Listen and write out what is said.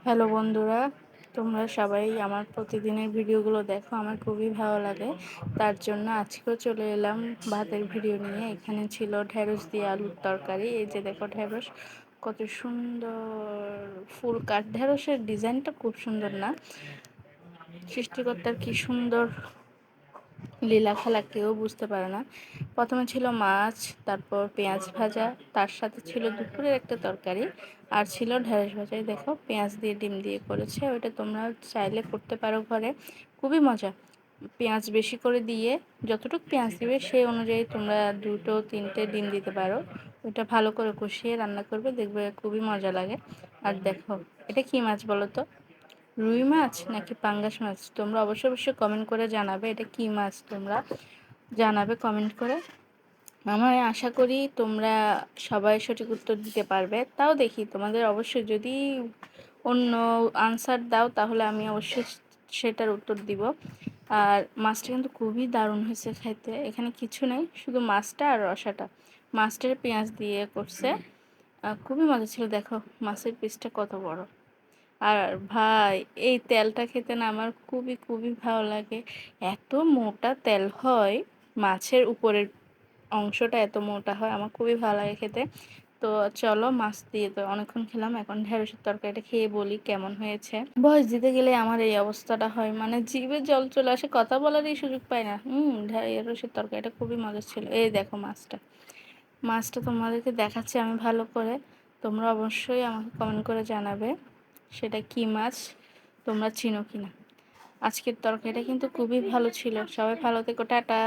Hello বন্ধুরা, তোমরা সবাই আমার প্রতিদিনের ভিডিওগুলো দেখো, আমার খুবই ভালো লাগে। তার জন্য আজকেও চলে এলাম ভাতের ভিডিও নিয়ে। এখানে ছিল ঢেঁড়স দিয়ে আলুর তরকারি। এই যে দেখো ঢেঁড়স কত সুন্দর, ফুল কাঠ ঢেঁড়সের ডিজাইনটা খুব সুন্দর না? সৃষ্টিকর্তার কি সুন্দর লীলা খেলা কেউ বুঝতে পারে না। প্রথমে ছিল মাছ, তারপর পেঁয়াজ ভাজা, তার সাথে ছিল দুপুরের একটা তরকারি, আর ছিল ঢেঁড়স ভাজা। দেখো পেঁয়াজ দিয়ে ডিম দিয়ে করেছে, ওইটা তোমরা চাইলে করতে পারো ঘরে, খুবই মজা। পেঁয়াজ বেশি করে দিয়ে যতটুকু পেঁয়াজ দিবে সেই অনুযায়ী তোমরা 2-3টে ডিম দিতে পারো। ওইটা ভালো করে কষিয়ে রান্না করবে, দেখবে খুবই মজা লাগে। আর দেখো এটা কি মাছ বলো তো? রুই মাছ নাকি পাঙ্গাস মাছ? তোমরা অবশ্যই অবশ্যই কমেন্ট করে জানাবে এটা কি মাছ, তোমরা জানাবে কমেন্ট করে। আমার আশা করি তোমরা সবাই সঠিক উত্তর দিতে পারবে। তাও দেখি তোমাদের অবশ্যই যদি অন্য আনসার দাও তাহলে আমি অবশ্যই সেটার উত্তর দিব। আর মাছটা কিন্তু খুবই দারুণ হয়েছে খাইতে। এখানে কিছু নেই, শুধু মাছটা আর রসাটা। মাছটার পেঁয়াজ দিয়ে করছে, খুবই মজা ছিল। দেখো মাছের পিসটা কত বড়। আর ভাই, এই তেলটা খেতে না আমার খুবই খুবই ভালো লাগে। এত মোটা তেল হয়, মাছের উপরের অংশটা এত মোটা হয়, আমার খুবই ভালো লাগে খেতে। তো চলো, মাছ দিয়ে তো অনেকক্ষণ খেলাম, এখন ঢেঁড়সের তরকারিটা খেয়ে বলি কেমন হয়েছে। বয়স দিতে গেলে আমার এই অবস্থাটা হয়, মানে জিভে জল চলে আসে, কথা বলারই সুযোগ পাই না। ঢেঁড়সের তরকারিটা খুবই মজা ছিল। এই দেখো মাছটা, মাছটা তোমাদেরকে দেখাচ্ছি আমি ভালো করে। তোমরা অবশ্যই আমাকে কমেন্ট করে জানাবে সেটা কি মাছ, তোমরা চিনো কিনা। আজকের তরকারিটা কিন্তু খুবই ভালো ছিল। সবাই ভালো থেকো, টাটা।